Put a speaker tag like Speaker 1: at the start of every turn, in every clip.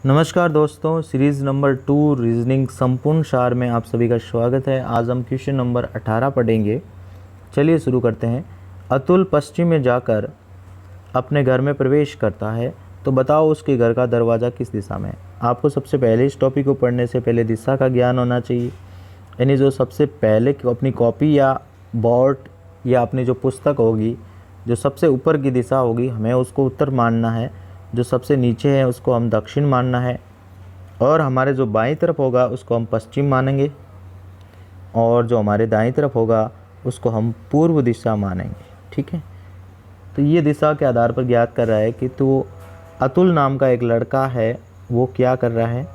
Speaker 1: नमस्कार दोस्तों, series number 2 reasoning संपूर्ण सार में आप सभी का स्वागत है। आज हम क्वेश्चन नंबर 18 पढ़ेंगे। चलिए शुरू करते हैं। अतुल पश्चिम में जाकर अपने घर में प्रवेश करता है, तो बताओ उसके घर का दरवाज़ा किस दिशा में है। आपको सबसे पहले इस टॉपिक को पढ़ने से पहले दिशा का ज्ञान होना चाहिए। यानी जो सबसे पहले अपनी कॉपी या बोर्ड या अपनी जो पुस्तक होगी, जो सबसे ऊपर की दिशा होगी, हमें उसको उत्तर मानना है। जो सबसे नीचे है उसको हम दक्षिण मानना है, और हमारे जो बाईं तरफ होगा उसको हम पश्चिम मानेंगे, और जो हमारे दाईं तरफ होगा उसको हम पूर्व दिशा मानेंगे। ठीक है, तो ये दिशा के आधार पर ज्ञात कर रहा है कि तो अतुल नाम का एक लड़का है, वो क्या कर रहा है,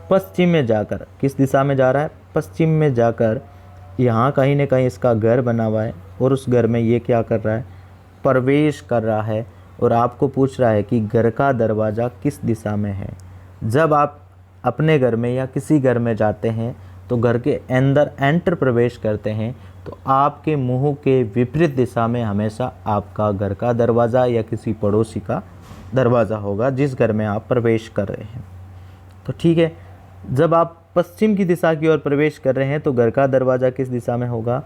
Speaker 1: पश्चिम में जाकर। किस दिशा में जा रहा है? पश्चिम में जाकर। यहाँ कहीं ना कहीं इसका घर बना हुआ है, और उस घर में ये क्या कर रहा है, प्रवेश कर रहा है। और आपको पूछ रहा है कि घर का दरवाज़ा किस दिशा में है। जब आप अपने घर में या किसी घर में जाते हैं तो घर के अंदर एंटर प्रवेश करते हैं, तो आपके मुंह के विपरीत दिशा में हमेशा आपका घर का दरवाज़ा या किसी पड़ोसी का दरवाज़ा होगा जिस घर में आप प्रवेश कर रहे हैं। तो ठीक है, जब आप पश्चिम की दिशा की ओर प्रवेश कर रहे हैं तो घर का दरवाज़ा किस दिशा में होगा?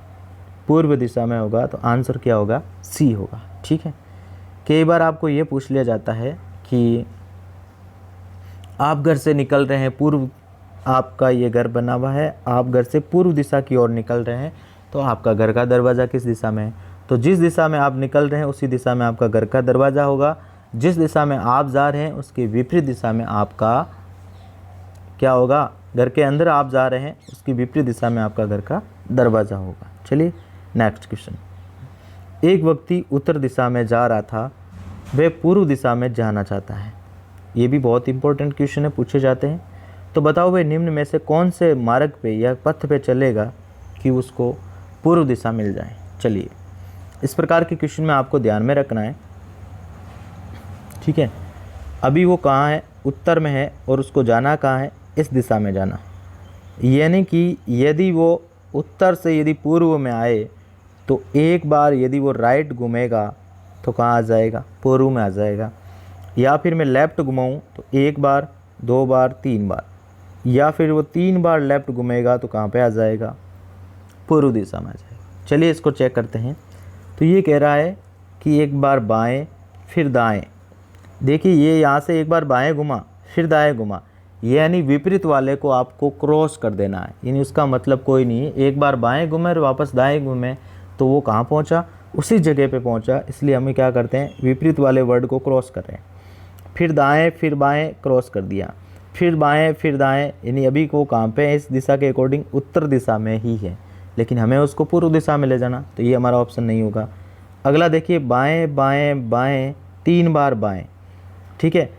Speaker 1: पूर्व दिशा में होगा। तो आंसर क्या होगा? सी होगा। ठीक है, कई बार आपको ये पूछ लिया जाता है कि आप घर से निकल रहे हैं, पूर्व आपका ये घर बना हुआ है, आप घर से पूर्व दिशा की ओर निकल रहे हैं, तो आपका घर का दरवाज़ा किस दिशा में है? तो जिस दिशा में आप निकल रहे हैं उसी दिशा में आपका घर का दरवाज़ा होगा। जिस दिशा में आप जा रहे हैं उसके विपरीत दिशा में आपका क्या होगा? घर के अंदर आप जा रहे हैं उसकी विपरीत दिशा में आपका घर का दरवाज़ा होगा। चलिए नेक्स्ट क्वेश्चन। एक व्यक्ति उत्तर दिशा में जा रहा था, वह पूर्व दिशा में जाना चाहता है। ये भी बहुत इंपॉर्टेंट क्वेश्चन है, पूछे जाते हैं। तो बताओ वह निम्न में से कौन से मार्ग पे या पथ पे चलेगा कि उसको पूर्व दिशा मिल जाए। चलिए, इस प्रकार के क्वेश्चन में आपको ध्यान में रखना है। ठीक है, अभी वो कहाँ है? उत्तर में है, और उसको जाना कहाँ है? इस दिशा में जाना है। यानी कि यदि वो उत्तर से यदि पूर्व में आए तो एक बार यदि वो राइट घूमेगा तो कहाँ आ जाएगा? पूर्व में आ जाएगा। या फिर मैं लेफ़्ट घुमाऊँ तो एक बार, दो बार, तीन बार, या फिर वो तीन बार लेफ़्ट घूमेगा तो कहाँ पे आ जाएगा? पूर्व दिशा में आ जाएगा। चलिए इसको चेक करते हैं। तो ये कह रहा है कि एक बार बाएं फिर दाएं। देखिए, ये यहाँ से एक बार बाएं घुमा फिर दाएं घुमा, यानी विपरीत वाले को आपको क्रॉस कर देना है। यानी उसका मतलब कोई नहीं है, एक बार बाएं घूमे और वापस दाएं घूमे तो वो कहाँ पहुँचा? उसी जगह पे पहुँचा। इसलिए हमें क्या करते हैं, विपरीत वाले वर्ड को क्रॉस कर रहे हैं। फिर दाएं फिर बाएं, क्रॉस कर दिया, फिर बाएं फिर दाएं, यानी अभी वो कहाँ पे है? इस दिशा के अकॉर्डिंग उत्तर दिशा में ही है, लेकिन हमें उसको पूर्व दिशा में ले जाना, तो ये हमारा ऑप्शन नहीं होगा। अगला देखिए, बाएँ बाएँ बाएँ, तीन बार बाएँ। ठीक है,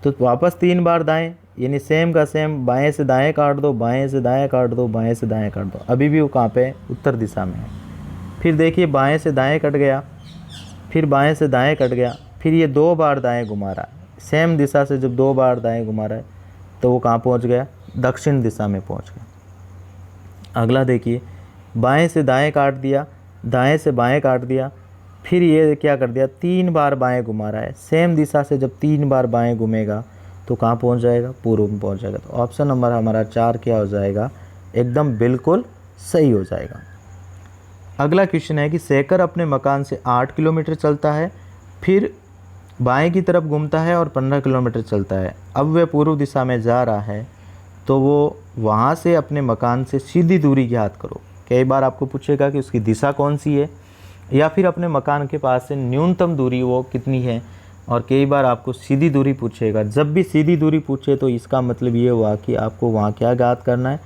Speaker 1: तो वापस तीन बार दाएँ, यानी सेम का सेम, बाएँ से दाएँ काट दो, बाएँ से दाएँ काट दो, बाएँ से दाएँ काट दो, अभी भी वो कहाँ पे है? उत्तर दिशा में है। फिर देखिए, बाएं से दाएं कट गया, फिर बाएं से दाएं कट गया, फिर ये दो बार दाएं घुमा रहा है। सेम दिशा से जब दो बार दाएं घुमा रहा है तो वो कहाँ पहुंच गया? दक्षिण दिशा में पहुंच गया। अगला देखिए, बाएं से दाएं काट दिया, दाएं से बाएं काट दिया, फिर ये क्या कर दिया? तीन बार बाएं घुमा रहा है। सेम दिशा से जब तीन बार बाएं घूमेगा तो कहाँ पहुँच जाएगा? पूर्व में पहुँच जाएगा। तो ऑप्शन नंबर हमारा 4 क्या हो जाएगा? एकदम बिल्कुल सही हो जाएगा। अगला क्वेश्चन है कि शेखर अपने मकान से 8 किलोमीटर चलता है, फिर बाएं की तरफ घूमता है और 15 किलोमीटर चलता है। अब वह पूर्व दिशा में जा रहा है, तो वो वहाँ से अपने मकान से सीधी दूरी ज्ञात करो। कई बार आपको पूछेगा कि उसकी दिशा कौन सी है, या फिर अपने मकान के पास से न्यूनतम दूरी वो कितनी है, और कई बार आपको सीधी दूरी पूछेगा। जब भी सीधी दूरी पूछे तो इसका मतलब ये हुआ कि आपको वहाँ क्या ज्ञात करना है?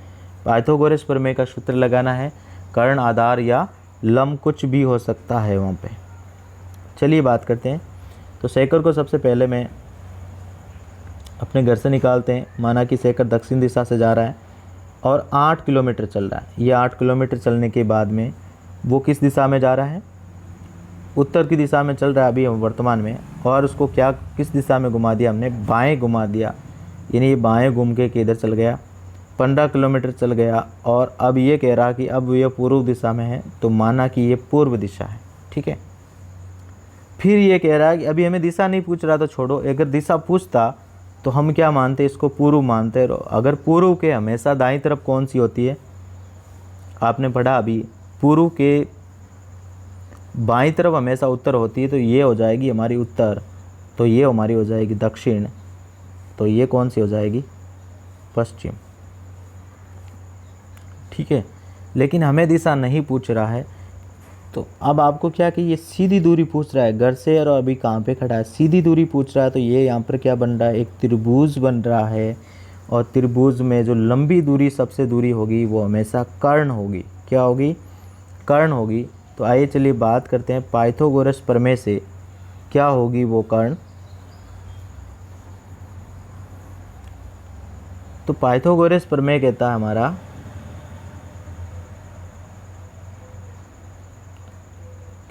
Speaker 1: पाइथागोरस प्रमेय का सूत्र लगाना है। कर्ण, आधार या लम कुछ भी हो सकता है वहाँ पे। चलिए बात करते हैं। तो शेखर को सबसे पहले मैं अपने घर से निकालते हैं। माना कि शेखर दक्षिण दिशा से जा रहा है और 8 किलोमीटर चल रहा है। ये 8 किलोमीटर चलने के बाद में वो किस दिशा में जा रहा है? उत्तर की दिशा में चल रहा है अभी वर्तमान में। और उसको क्या किस दिशा में घुमा दिया हमने? बाएँ घुमा दिया। यानी ये बाएँ घूम के किधर चल गया? 15 किलोमीटर चल गया। और अब ये कह रहा कि अब ये पूर्व दिशा में है, तो माना कि ये पूर्व दिशा है। ठीक है, फिर ये कह रहा है कि अभी हमें दिशा नहीं पूछ रहा, तो छोड़ो। अगर दिशा पूछता तो हम क्या मानते हैं, इसको पूर्व मानते हैं। अगर पूर्व के हमेशा दाईं तरफ कौन सी होती है, आपने पढ़ा अभी, पूर्व के बाईं तरफ हमेशा उत्तर होती है, तो ये हो जाएगी हमारी उत्तर, तो ये हमारी हो जाएगी दक्षिण, तो ये कौन सी हो जाएगी, पश्चिम। ठीक है, लेकिन हमें दिशा नहीं पूछ रहा है। तो अब आपको क्या कि ये सीधी दूरी पूछ रहा है घर से, और अभी कहाँ पे खड़ा है, सीधी दूरी पूछ रहा है। तो ये यहाँ पर क्या बन रहा है, एक त्रिभुज बन रहा है, और त्रिभुज में जो लंबी दूरी सबसे दूरी होगी वो हमेशा कर्ण होगी। क्या होगी, कर्ण होगी। तो आइए चलिए बात करते हैं पाइथागोरस प्रमेय से क्या होगी वो कर्ण। तो पाइथागोरस प्रमेय कहता है हमारा,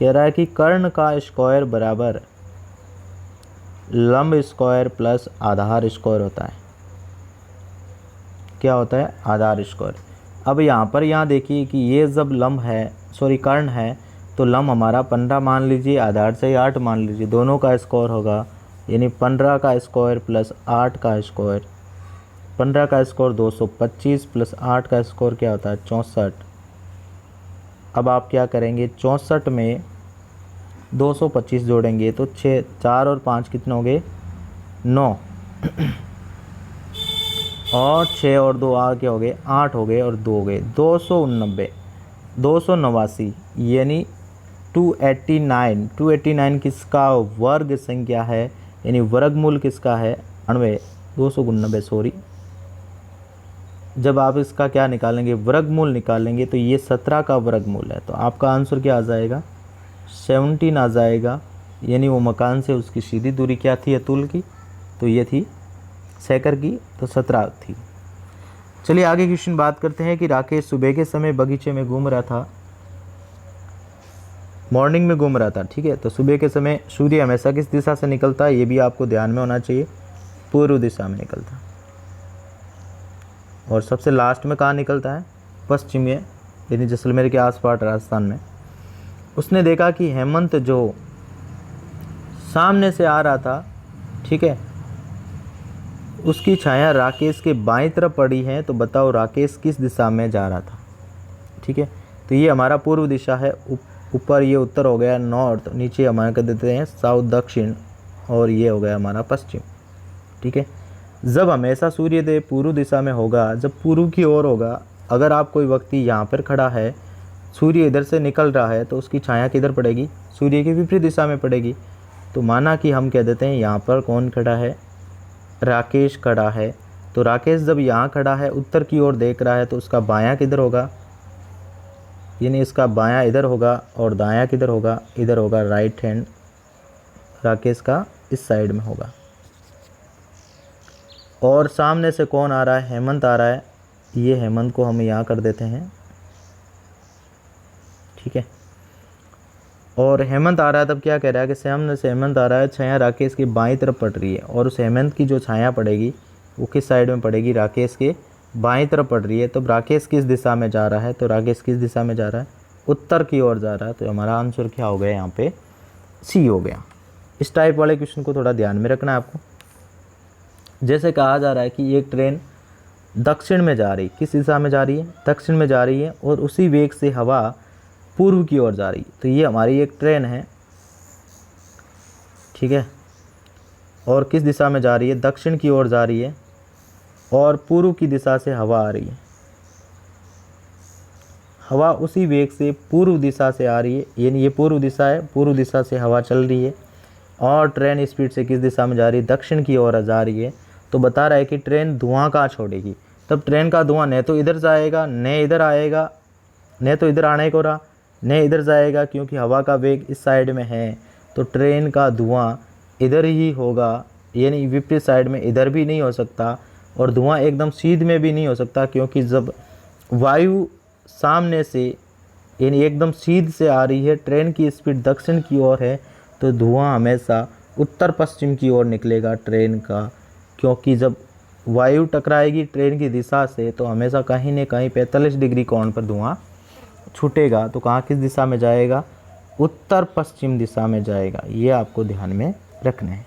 Speaker 1: कह रहा है कि कर्ण का स्क्वायर बराबर लंब स्क्वायर प्लस आधार स्क्वायर होता है। क्या होता है, आधार स्क्वायर। अब यहाँ देखिए कि ये जब लंब है, सॉरी कर्ण है, तो लंब हमारा 15 मान लीजिए, आधार से 8 मान लीजिए, दोनों का स्क्वायर होगा, यानी 15 का स्क्वायर प्लस 8 का स्क्वायर। 15 का स्क्वायर 225 प्लस 8 का स्क्वायर क्या होता है, 64। अब आप क्या करेंगे, 64 में 225 जोड़ेंगे तो 6, 4 और 5 कितने हो गए, 9 और 6 और 2 क्या हो गए, 8 हो गए, और 2 हो गए, 289, 289, यानी 289 किसका वर्ग संख्या है, यानी वर्गमूल किसका है, 299 सॉरी। जब आप इसका क्या निकालेंगे, वर्गमूल निकालेंगे, तो ये 17 का वर्गमूल है। तो आपका आंसर क्या आ जाएगा, 17 आ जाएगा। यानी वो मकान से उसकी सीधी दूरी क्या थी अतुल की, तो ये थी सेकर की, तो 17 थी। चलिए आगे क्वेश्चन बात करते हैं कि राकेश सुबह के समय बगीचे में घूम रहा था, मॉर्निंग में घूम रहा था। ठीक है, तो सुबह के समय सूर्य हमेशा किस दिशा से निकलता है, ये भी आपको ध्यान में होना चाहिए, पूर्व दिशा में निकलता है। और सबसे लास्ट में कहाँ निकलता है, पश्चिम में, यानी जैसलमेर के आसपास राजस्थान में। उसने देखा कि हेमंत जो सामने से आ रहा था, ठीक है, उसकी छाया राकेश के बाईं तरफ पड़ी है। तो बताओ राकेश किस दिशा में जा रहा था। ठीक है, तो ये हमारा पूर्व दिशा है, ऊपर ये उत्तर हो गया नॉर्थ, नीचे हमारे कर देते हैं साउथ दक्षिण, और ये हो गया हमारा पश्चिम। ठीक है, जब हमेशा सूर्योदय पूर्व दिशा में होगा, जब पूर्व की ओर होगा, अगर आप कोई व्यक्ति यहाँ पर खड़ा है, सूर्य इधर से निकल रहा है, तो उसकी छाया किधर पड़ेगी, सूर्य की विपरीत दिशा में पड़ेगी। तो माना कि हम कह देते हैं यहाँ पर कौन खड़ा है, राकेश खड़ा है। तो राकेश जब यहाँ खड़ा है, उत्तर की ओर देख रहा है, तो उसका बायां किधर होगा, यानी इसका बायां इधर होगा, और दायां किधर होगा, इधर होगा, राइट हैंड राकेश का इस साइड में होगा। और सामने से कौन आ रहा है, हेमंत आ रहा है, ये हेमंत को हम यहाँ कर देते हैं। ठीक है, और हेमंत आ रहा है, तब क्या कह रहा है कि सामने से हेमंत आ रहा है, छाया राकेश की बाईं तरफ पड़ रही है, और उस हेमंत की जो छाया पड़ेगी वो किस साइड में पड़ेगी, राकेश के बाईं तरफ पड़ रही है। तो राकेश किस दिशा में जा रहा है, तो राकेश किस दिशा में जा रहा है, उत्तर की ओर जा रहा है। तो हमारा आंसर क्या हो गया, यहाँ पे सी हो गया। इस टाइप वाले क्वेश्चन को थोड़ा ध्यान में रखना है आपको। जैसे कहा जा रहा है कि एक ट्रेन दक्षिण में जा रही, किस दिशा में जा रही है, दक्षिण में जा रही है, और उसी वेग से हवा पूर्व की ओर जा रही है। तो ये हमारी एक ट्रेन है, ठीक है, और किस दिशा में जा रही है, दक्षिण की ओर जा रही है, और पूर्व की दिशा से हवा आ रही है। हवा उसी वेग से पूर्व दिशा से आ रही है, यानी ये पूर्व दिशा है, पूर्व दिशा से हवा चल रही है, और ट्रेन स्पीड से किस दिशा में जा रही है, दक्षिण की ओर जा रही है। तो बता रहा है कि ट्रेन धुआं कहाँ छोड़ेगी, तब ट्रेन का धुआं न तो इधर जाएगा, न इधर आएगा, न तो इधर आने को रहा, न इधर जाएगा, क्योंकि हवा का वेग इस साइड में है। तो ट्रेन का धुआं इधर ही होगा, यानी विपरीत साइड में इधर भी नहीं हो सकता, और धुआं एकदम सीध में भी नहीं हो सकता, क्योंकि जब वायु सामने से यानी एकदम सीध से आ रही है, ट्रेन की स्पीड दक्षिण की ओर है, तो धुआं हमेशा उत्तर पश्चिम की ओर निकलेगा ट्रेन का, क्योंकि जब वायु टकराएगी ट्रेन की दिशा से, तो हमेशा कहीं न कहीं 45 डिग्री कोण पर धुआं छूटेगा। तो कहाँ किस दिशा में जाएगा, उत्तर पश्चिम दिशा में जाएगा। ये आपको ध्यान में रखना है।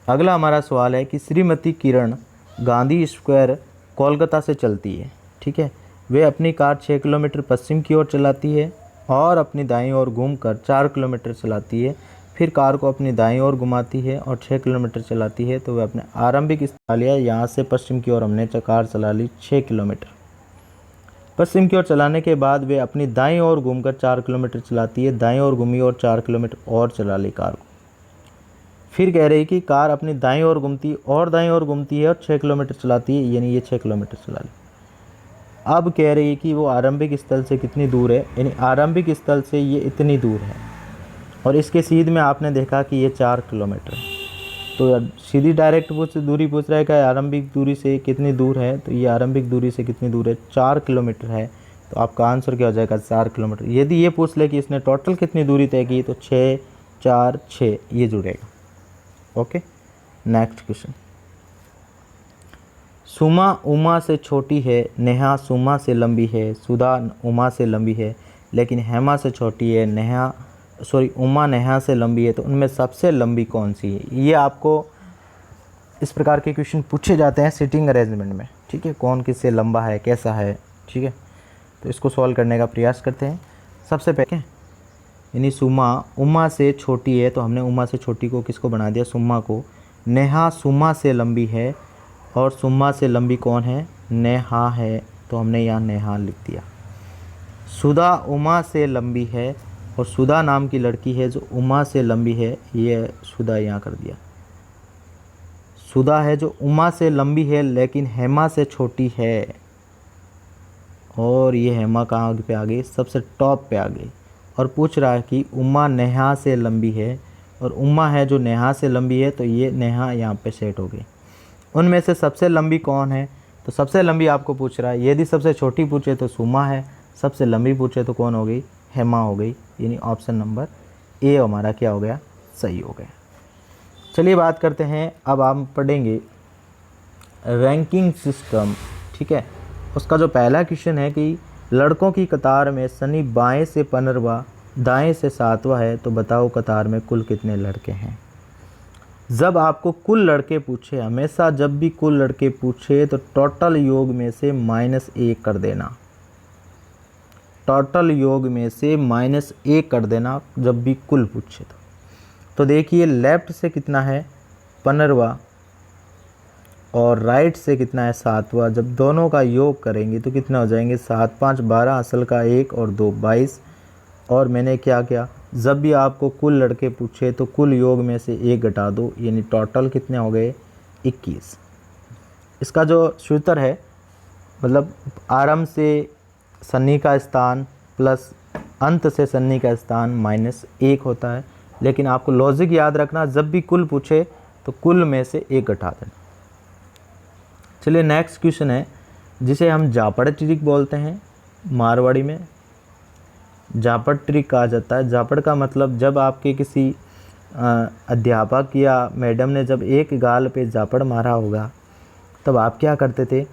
Speaker 1: अगला हमारा सवाल है कि श्रीमती किरण गांधी स्क्वायर कोलकाता से चलती है, ठीक है। वे अपनी कार 6 किलोमीटर पश्चिम की ओर चलाती है और अपनी दाईं ओर घूमकर 4 किलोमीटर चलाती है, फिर कार को अपनी दाईं ओर घुमाती है और 6 किलोमीटर चलाती है। तो वे अपने आरंभिक स्थान लिया, यहाँ से पश्चिम की ओर हमने कार चला ली 6 किलोमीटर। पश्चिम की ओर चलाने के बाद वे अपनी दाईं ओर घूमकर 4 किलोमीटर चलाती है, दाईं ओर घूमी और 4 किलोमीटर और चला ली कार को। फिर कह रही कि कार अपनी दाईं ओर घूमती और दाईं ओर घूमती है और 6 किलोमीटर चलाती है, यानी ये 6 किलोमीटर चला ली। अब कह रही है कि वो आरंभिक स्थल से कितनी दूर है, यानी आरंभिक स्थल से ये इतनी दूर है और इसके सीध में आपने देखा कि ये 4 किलोमीटर है। तो सीधी डायरेक्ट दूरी पूछ रहा है कि आरंभिक दूरी से कितनी दूर है, तो ये आरंभिक दूरी से कितनी दूर है, 4 किलोमीटर है। तो आपका आंसर क्या हो जाएगा, 4 किलोमीटर। यदि ये पूछ ले कि इसने टोटल कितनी दूरी तय की, तो 6 4 6 ये जुड़ेगा। Okay, next question. Suma Uma से छोटी है, नेहा सुमा से लंबी है, सुधा उमा से लंबी है, लेकिन हेमा से छोटी है, उमा नेहा से लंबी है, तो उनमें सबसे लंबी कौन सी है। ये आपको इस प्रकार के क्वेश्चन पूछे जाते हैं सिटिंग अरेंजमेंट में, ठीक है। कौन किससे लंबा है, कैसा है, ठीक है। तो इसको सॉल्व करने का प्रयास करते हैं। सबसे पहले यानी सुमा उमा से छोटी है, तो हमने उमा से छोटी को किसको बना दिया, सुमा को। नेहा सुमा से लंबी है और सुमा से लंबी कौन है, नेहा है, तो हमने यहाँ नेहा लिख दिया। सुधा उमा से लंबी है और सुधा नाम की लड़की है जो उमा से लंबी है, ये सुधा यहाँ कर दिया। सुधा है जो उमा से लंबी है लेकिन हेमा से छोटी है, और ये हेमा कहाँ पे आ गई, सबसे टॉप पे आ गई। और पूछ रहा है कि उमा नेहा से लंबी है, और उमा है जो नेहा से लंबी है, तो ये नेहा यहाँ पे सेट हो गई। उनमें से सबसे लंबी कौन है, तो सबसे लंबी आपको पूछ रहा है। यदि सबसे छोटी पूछे तो सुमा है, सबसे लंबी पूछे तो कौन हो गई, हेमा हो गई। यानी ऑप्शन नंबर ए हमारा क्या हो गया, सही हो गया। चलिए बात करते हैं, अब हम पढ़ेंगे रैंकिंग सिस्टम, ठीक है। उसका जो पहला क्वेश्चन है कि लड़कों की कतार में सनी बाएं से 15वां, दाएं से 7वां है, तो बताओ कतार में कुल कितने लड़के हैं। जब आपको कुल लड़के पूछे, हमेशा जब भी कुल लड़के पूछे तो टोटल योग में से -1 कर देना, टोटल योग में से -1 कर देना जब भी कुल पूछे तो देखिए लेफ़्ट से कितना है 15वां और राइट से कितना है 7वां। जब दोनों का योग करेंगे तो कितना हो जाएंगे, 7 5 12, असल का 1 और 2 22। और मैंने क्या किया, जब भी आपको कुल लड़के पूछे तो कुल योग में से 1 घटा दो, यानी टोटल कितने हो गए 21। इसका जो सूत्र है, मतलब आरंभ से सन्नी का स्थान प्लस अंत से सन्नी का स्थान -1 होता है। लेकिन आपको लॉजिक याद रखना, जब भी कुल पूछे तो कुल में से 1 घटा देना। चलिए नेक्स्ट क्वेश्चन है, जिसे हम जापड़ ट्रिक बोलते हैं, मारवाड़ी में जापड़ ट्रिक कहा जाता है। जापड़ का मतलब जब आपके किसी अध्यापक या मैडम ने जब एक गाल पे जापड़ मारा होगा, तब आप क्या करते थे,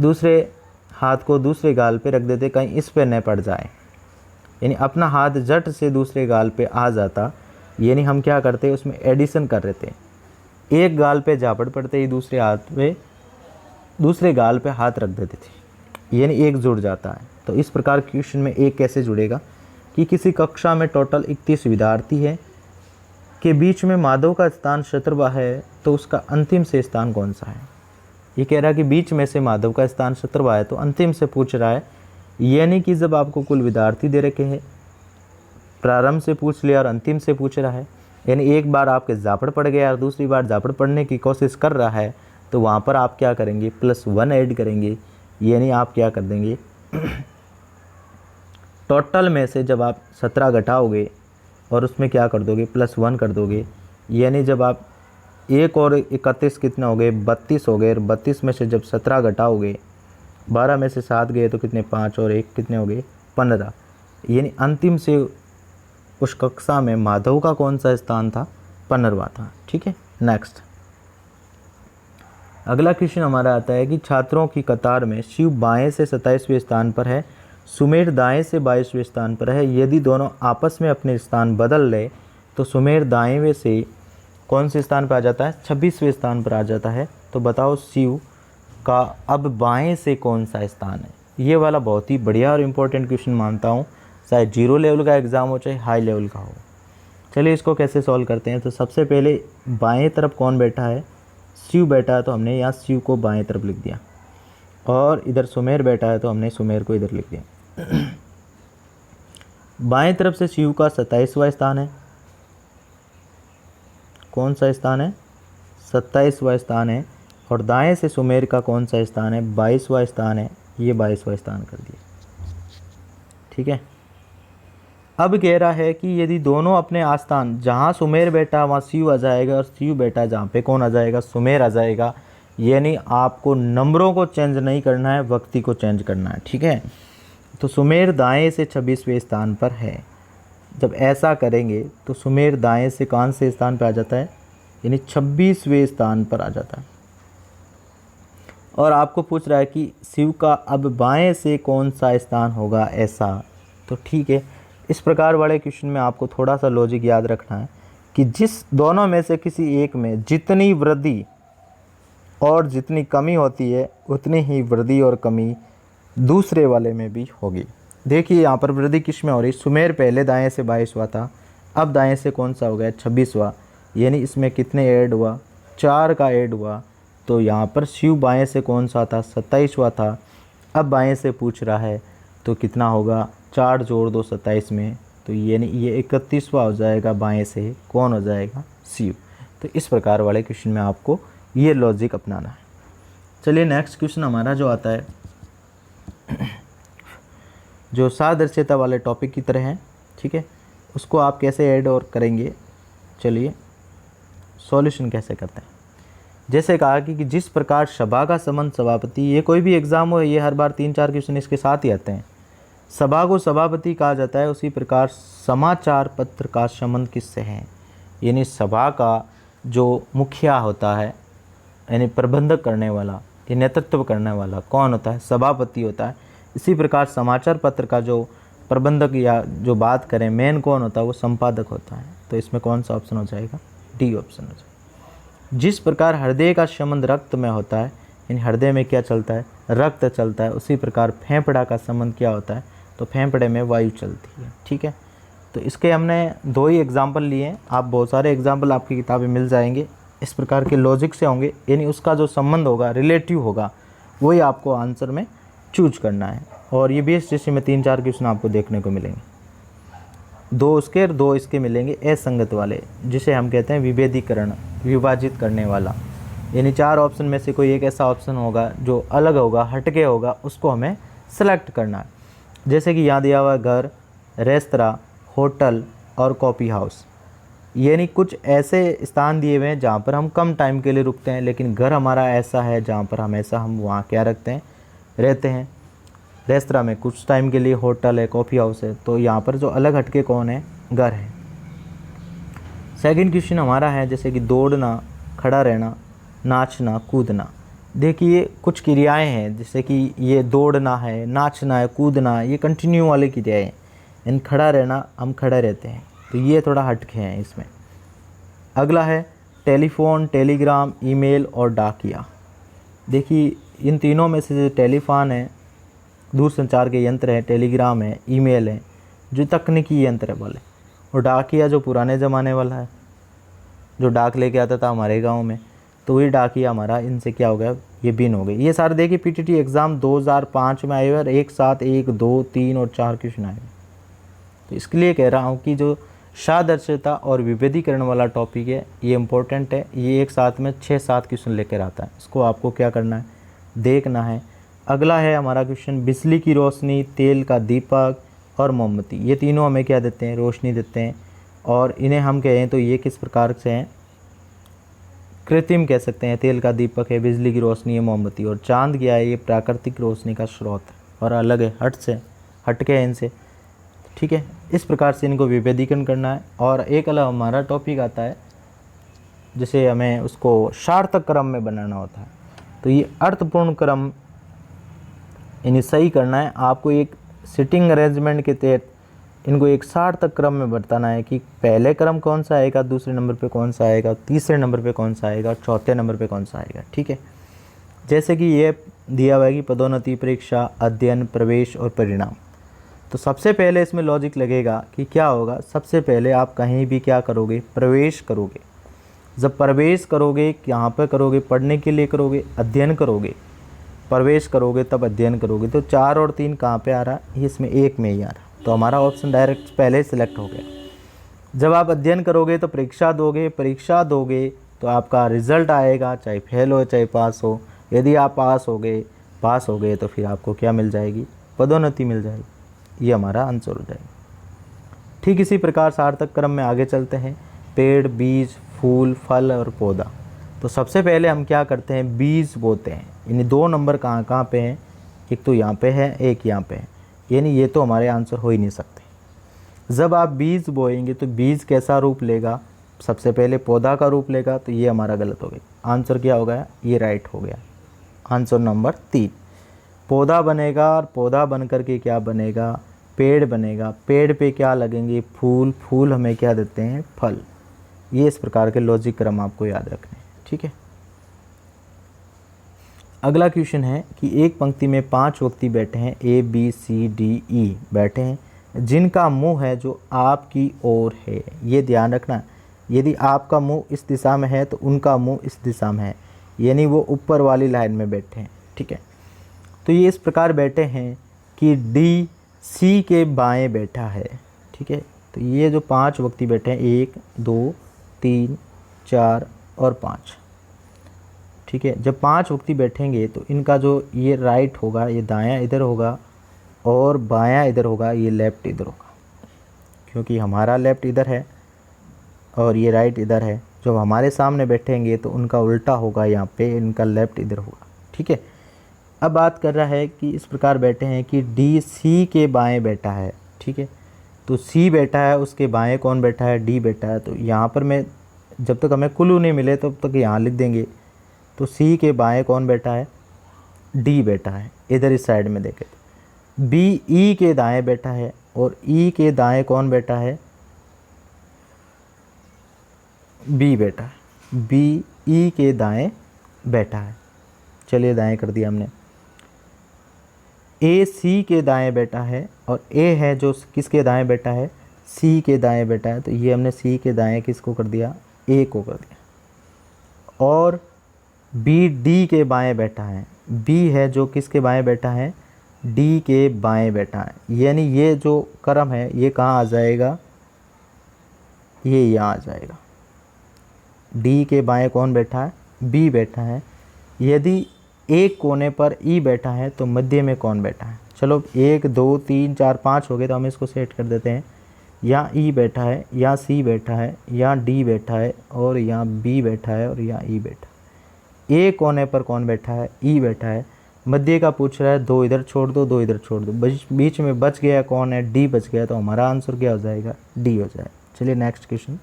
Speaker 1: दूसरे हाथ को दूसरे गाल पे रख देते, कहीं इस पे न पड़ जाए, यानी अपना हाथ झट से दूसरे गाल पे आ जाता। यानी हम क्या करते, उसमें एडिशन कर रहे थे, एक गाल पे जापड़ पड़ते ही दूसरे हाथ पे दूसरे गाल पे हाथ रख देते थे, यानी एक जुड़ जाता है। तो इस प्रकार क्वेश्चन में एक कैसे जुड़ेगा कि किसी कक्षा में टोटल 31 विद्यार्थी है, के बीच में माधव का स्थान 17वां है, तो उसका अंतिम से स्थान कौन सा है। ये कह रहा है कि बीच में से माधव का स्थान 17वां है, तो अंतिम से पूछ रहा है। यानी कि जब आपको कुल विद्यार्थी दे रखे हैं, प्रारंभ से पूछ लिया और अंतिम से पूछ रहा है, यानी एक बार आपके जापड़ पड़ गया और दूसरी बार जापड़ पड़ने की कोशिश कर रहा है, तो वहाँ पर आप क्या करेंगे, +1 ऐड करेंगे। यानी आप क्या कर देंगे, टोटल में से जब आप 17 घटाओगे और उसमें क्या कर दोगे, +1 कर दोगे। यानी जब आप 1 और 31 कितना हो गए, 32 हो गए, और 32 में से जब 17 घटाओगे, 12 में से 7 गए तो कितने, 5 और 1 कितने हो गए, 15। यानी अंतिम से उस कक्षा में माधव का कौन सा स्थान था, 15वां था। ठीक है, नेक्स्ट अगला क्वेश्चन हमारा आता है कि छात्रों की कतार में शिव बाएं से 27वें स्थान पर है, सुमेर दाएं से 22वें स्थान पर है। यदि दोनों आपस में अपने स्थान बदल ले तो सुमेर दाएं से कौन से स्थान पर आ जाता है? 26वें स्थान पर आ जाता है। तो बताओ शिव का अब बाएं से कौन सा स्थान है? ये वाला बहुत ही बढ़िया और इम्पोर्टेंट क्वेश्चन मानता हूँ, चाहे 0 लेवल का एग्ज़ाम हो चाहे हाई लेवल का हो। चलिए इसको कैसे सॉल्व करते हैं। तो सबसे पहले बाएं तरफ कौन बैठा है? शिव बैठा है, तो हमने यहाँ शिव को बाएं तरफ लिख दिया, और इधर सुमेर बैठा है तो हमने सुमेर को इधर लिख दिया। बाएं तरफ से शिव का 27वां स्थान है। कौन सा स्थान है? 27वां स्थान है। और दाएं से सुमेर का कौन सा स्थान है? 22वां स्थान है। ये 22वां स्थान कर दिया, ठीक है। अब कह रहा है कि यदि दोनों अपने आस्थान, जहाँ सुमेर बैठा वहाँ शिव आ जाएगा, और शिव बैठा जहाँ पे कौन आ जाएगा? सुमेर आ जाएगा। यानी आपको नंबरों को चेंज नहीं करना है, व्यक्ति को चेंज करना है, ठीक है। तो सुमेर दाएं से 26वें स्थान पर है। जब ऐसा करेंगे तो सुमेर दाएं से कौन से स्थान पर आ जाता है? यानी 26वें स्थान पर आ जाता है। और आपको पूछ रहा है कि शिव का अब बाएं से कौन सा स्थान होगा ऐसा। तो ठीक है, इस प्रकार वाले क्वेश्चन में आपको थोड़ा सा लॉजिक याद रखना है कि जिस दोनों में से किसी एक में जितनी वृद्धि और जितनी कमी होती है, उतनी ही वृद्धि और कमी दूसरे वाले में भी होगी। देखिए यहाँ पर वृद्धि किस में हो रही? सुमेर पहले दाएं से 22वां था, अब दाएं से कौन सा हो गया? 26वां। यानी इसमें कितने ऐड हुआ? 4 का ऐड हुआ। तो यहाँ पर शिव बाएं से कौन सा था? 27वां था। अब बाएं से पूछ रहा है तो कितना होगा? 4 जोड़ 2 27 में, तो यानी ये 31वां हो जाएगा। बाएं से कौन हो जाएगा? शिव। तो इस प्रकार वाले क्वेश्चन में आपको ये लॉजिक अपनाना है। चलिए नेक्स्ट क्वेश्चन हमारा जो आता है, जो सादृश्यता वाले टॉपिक की तरह है, ठीक है, उसको आप कैसे ऐड और करेंगे। चलिए सॉल्यूशन कैसे करते हैं। जैसे कहा कि जिस प्रकार सभा का संबंध सभापति, ये कोई भी एग्ज़ाम हो, ये हर बार 3-4 क्वेश्चन इसके साथ ही आते हैं। सभा को सभापति कहा जाता है, उसी प्रकार समाचार पत्र का संबंध किससे है? यानी सभा का जो मुखिया होता है, यानी प्रबंधक करने वाला, ये नेतृत्व करने वाला कौन होता है? सभापति होता है। इसी प्रकार समाचार पत्र का जो प्रबंधक या जो बात करें मेन कौन होता है? वो संपादक होता है। तो इसमें कौन सा ऑप्शन हो जाएगा? डी ऑप्शन हो जाएगा। जिस प्रकार हृदय का संबंध रक्त में होता है, यानी हृदय में क्या चलता है? रक्त चलता है। उसी प्रकार फेफड़ा का संबंध क्या होता है? तो फेफड़े में वायु चलती है, ठीक है। तो इसके हमने 2 ही एग्जाम्पल लिए हैं। आप बहुत सारे एग्जाम्पल आपकी किताबें मिल जाएंगे, इस प्रकार के लॉजिक से होंगे, यानी उसका जो संबंध होगा, रिलेटिव होगा, वही आपको आंसर में चूज करना है। और ये भी इस में 3-4 क्वेश्चन आपको देखने को मिलेंगे, 2 उसके और 2 इसके मिलेंगे असंगत वाले, जिसे हम कहते हैं विभेदीकरण, विभाजित करने वाला। यानी 4 ऑप्शन में से कोई एक ऐसा ऑप्शन होगा जो अलग होगा, हटके होगा, उसको हमें सेलेक्ट करना है। जैसे कि यहाँ दिया हुआ घर, रेस्तरां, होटल और कॉफ़ी हाउस। यानी कुछ ऐसे स्थान दिए हुए हैं जहाँ पर हम कम टाइम के लिए रुकते हैं, लेकिन घर हमारा ऐसा है जहाँ पर हमेशा हम वहाँ क्या रखते हैं? रहते हैं। रेस्तरां में कुछ टाइम के लिए, होटल है, कॉफ़ी हाउस है। तो यहाँ पर जो अलग हटके कौन है? घर है। सेकंड क्वेश्चन हमारा है जैसे कि दौड़ना, खड़ा रहना, नाचना, कूदना। देखिए कुछ क्रियाएं हैं, जैसे कि ये दौड़ना है, नाचना है, कूदना, ये कंटिन्यू वाली क्रियाएं हैं। इन खड़ा रहना, हम खड़े रहते हैं, तो ये थोड़ा हटके हैं इसमें। अगला है टेलीफोन, टेलीग्राम, ईमेल और डाकिया। देखिए इन तीनों में से जो टेलीफोन है, दूरसंचार के यंत्र है, टेलीग्राम है, ईमेल है, जो तकनीकी यंत्र है बोले, और डाकिया जो पुराने ज़माने वाला है, जो डाक लेके आता था हमारे गांव में, तो वही डाकिया हमारा इनसे क्या हो गया? ये भिन्न हो गई। ये सारे देखिए पीटीटी एग्ज़ाम 2005 में आए हुए और एक साथ 1, 2, 3 और 4 क्वेश्चन आए हुए। तो इसके लिए कह रहा हूँ कि जो सादृश्यता और विभेदीकरण वाला टॉपिक है, ये इम्पोर्टेंट है। ये एक साथ में 6-7 क्वेश्चन लेकर आता है, इसको आपको क्या करना है? देखना है। अगला है हमारा क्वेश्चन बिजली की रोशनी, तेल का दीपक और मोमबत्ती। ये तीनों हमें क्या देते हैं? रोशनी देते हैं। और इन्हें हम कहें तो ये किस प्रकार से हैं? कृत्रिम कह सकते हैं। तेल का दीपक है, बिजली की रोशनी है, मोमबत्ती। और चांद क्या है? ये प्राकृतिक रोशनी का स्रोत है और अलग है, हटके है इनसे, ठीक है। इस प्रकार से इनको विभेदीकरण करना है। और एक अलग हमारा टॉपिक आता है, जिसे हमें उसको सार्थक क्रम में बनाना होता है। तो ये अर्थपूर्ण क्रम इन्हें सही करना है। आपको एक सिटिंग अरेंजमेंट के तहत इनको एक सार्थक क्रम में बताना है कि पहले क्रम कौन सा आएगा, दूसरे नंबर पे कौन सा आएगा, तीसरे नंबर पे कौन सा आएगा, चौथे नंबर पे कौन सा आएगा। ठीक है, जैसे कि ये दिया हुआ है कि पदोन्नति, परीक्षा, अध्ययन, प्रवेश और परिणाम। तो सबसे पहले इसमें लॉजिक लगेगा कि क्या होगा। सबसे पहले आप कहीं भी क्या करोगे, प्रवेश करोगे। जब प्रवेश करोगे यहाँ पर करोगे, पढ़ने के लिए करोगे, अध्ययन करोगे, प्रवेश करोगे तब अध्ययन करोगे। तो 4 और 3 कहाँ पे आ रहा है, इसमें एक में ही आ रहा है। तो हमारा ऑप्शन डायरेक्ट पहले सिलेक्ट हो गया। जब आप अध्ययन करोगे तो परीक्षा दोगे, परीक्षा दोगे तो आपका रिजल्ट आएगा, चाहे फेल हो चाहे पास हो। यदि आप पास हो गए तो फिर आपको क्या मिल जाएगी, पदोन्नति मिल जाएगी। ये हमारा आंसर हो जाएगा। ठीक इसी प्रकार सार्थक क्रम में आगे चलते हैं। पेड़, बीज, फूल, फल और पौधा। तो सबसे पहले हम क्या करते हैं, बीज बोते हैं। यानी 2 नंबर कहाँ कहाँ पे हैं, एक तो यहाँ पे है, एक यहाँ पे है, यानी ये तो हमारे आंसर हो ही नहीं सकते। जब आप बीज बोएंगे तो बीज कैसा रूप लेगा, सबसे पहले पौधा का रूप लेगा। तो ये हमारा गलत हो गया। आंसर क्या हो गया, ये राइट हो गया। आंसर नंबर 3, पौधा बनेगा और पौधा बन कर के क्या बनेगा, पेड़ बनेगा। पेड़ पे क्या लगेंगे, फूल, फूल हमें क्या देते हैं, फल। ये इस प्रकार के लॉजिक क्रम आपको याद रखने हैं। ठीक है, अगला क्वेश्चन है कि एक पंक्ति में 5 व्यक्ति बैठे हैं, A B C D E बैठे हैं, जिनका मुंह है जो आपकी ओर है। ये ध्यान रखना, यदि आपका मुंह इस दिशा में है तो उनका मुंह इस दिशा में है, यानी वो ऊपर वाली लाइन में बैठे हैं। ठीक है, तो ये इस प्रकार बैठे हैं कि डी सी के बाएं बैठा है। ठीक है, तो ये जो 5 व्यक्ति बैठे हैं, 1 2 3 4 और 5। ठीक है, जब 5 व्यक्ति बैठेंगे तो इनका जो ये राइट होगा, ये दायां इधर होगा और बायां इधर होगा, ये लेफ़्ट इधर होगा। क्योंकि हमारा लेफ़्ट इधर है और ये राइट इधर है। जब हमारे सामने बैठेंगे तो उनका उल्टा होगा, यहाँ पे इनका लेफ़्ट इधर होगा। ठीक है, अब बात कर रहा है कि इस प्रकार बैठे हैं कि डी सी के बाएं बैठा है। ठीक है, तो सी बैठा है, उसके बाएं कौन बैठा है, डी बैठा है। तो यहाँ पर मैं जब तक हमें क्लू नहीं मिले तब तक यहाँ लिख देंगे। तो सी के बाएं कौन बैठा है, डी बैठा है, इधर इस साइड में देखें। बी ई के दाएं बैठा है और ई के दाएं कौन बैठा है, बी बैठा है। बी ई के दाएं बैठा है। चलिए दाएं कर दिया हमने। ए सी के दाएं बैठा है और ए है जो किसके दाएं बैठा है, सी के दाएं बैठा है। तो ये हमने सी के दाएं किसको कर दिया, ए को कर दिया। और बी डी के बाएं बैठा है। बी है जो किसके बाएं बैठा है, डी के बाएं बैठा है। यानी ये जो क्रम है ये कहाँ आ जाएगा, ये यहाँ आ जाएगा। डी के बाएं कौन बैठा है, बी बैठा है। यदि एक कोने पर ई बैठा है तो मध्य में कौन बैठा है। चलो 1 2 3 4 5 हो गए, तो हम इसको सेट कर देते हैं। यहाँ ई बैठा है, यहाँ सी बैठा है, यहाँ डी बैठा है और यहाँ बी बैठा है और यहाँ ई बैठा है। ए कोने पर कौन बैठा है, ई बैठा है। मध्य का पूछ रहा है, 2 इधर छोड़ दो, 2 इधर छोड़ दो, बीच में बच गया कौन है, डी बच गया। तो हमारा आंसर क्या हो जाएगा, डी हो जाएगा। चलिए नेक्स्ट क्वेश्चन।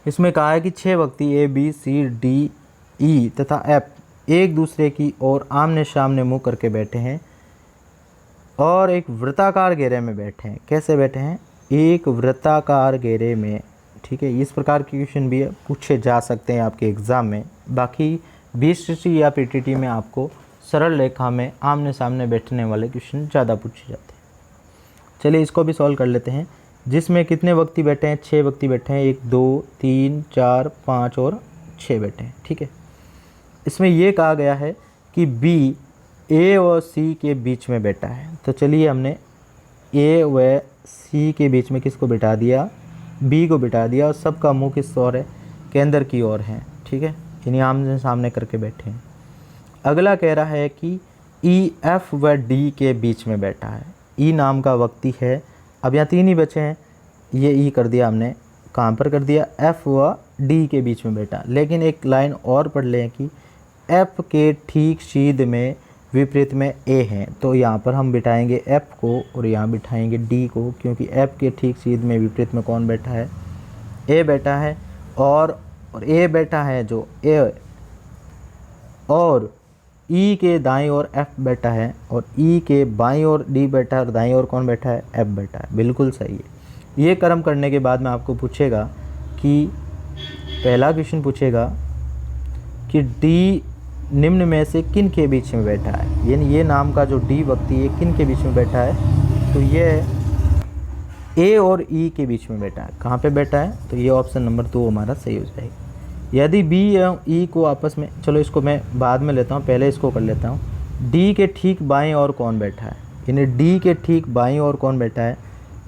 Speaker 1: इसमें कहा है कि 6 व्यक्ति A B C D E तथा एफ एक दूसरे की ओर आमने सामने मुंह करके बैठे हैं और एक वृत्ताकार घेरे में बैठे हैं। कैसे बैठे हैं, एक वृत्ताकार घेरे में। ठीक है, इस प्रकार के क्वेश्चन भी पूछे जा सकते हैं आपके एग्ज़ाम में। बाकी बीएसटीसी या पीटीटी में आपको सरल रेखा में आमने सामने बैठने वाले क्वेश्चन ज़्यादा पूछे जाते हैं। चलिए इसको भी सॉल्व कर लेते हैं। जिसमें कितने व्यक्ति बैठे हैं, 6 व्यक्ति बैठे हैं। 1 2 3 4 5 और 6 बैठे हैं। ठीक है, इसमें यह कहा गया है कि बी ए और सी के बीच में बैठा है। तो चलिए हमने ए व सी के बीच में किसको बिठा दिया, बी को बिठा दिया और सबका मुंह किस ओर है, केंद्र की ओर है। ठीक है, यानी आमने सामने करके बैठे हैं। अगला कह रहा है कि ई एफ व डी के बीच में बैठा है। ई नाम का व्यक्ति है। अब यहाँ 3 ही बचे हैं, ये ई कर दिया हमने, कहाँ पर कर दिया, एफ व डी के बीच में बैठा। लेकिन एक लाइन और पढ़ लें कि एफ के ठीक सीध में विपरीत में ए हैं। तो यहाँ पर हम बिठाएंगे एफ को और यहाँ बिठाएंगे डी को, क्योंकि एफ के ठीक सीध में विपरीत में कौन बैठा है, ए बैठा है। और ए बैठा है जो ए, और ई के दाईं ओर एफ बैठा है और ई के बाईं ओर डी बैठा है और दाईं ओर कौन बैठा है, एफ बैठा है। बिल्कुल सही है। ये कर्म करने के बाद में आपको पूछेगा कि पहला क्वेश्चन पूछेगा कि डी निम्न में से किन के बीच में बैठा है, यानी ये नाम का जो डी व्यक्ति है किन के बीच में बैठा है, तो ये ए और ई के बीच में बैठा है। कहाँ पे बैठा है, तो ये ऑप्शन नंबर 2 हमारा सही हो जाएगा। यदि बी एवं ई को आपस में, चलो इसको मैं बाद में लेता हूँ, पहले इसको कर लेता हूँ। डी के ठीक बाएं ओर कौन बैठा है, यानी डी के ठीक बाएं ओर कौन बैठा है,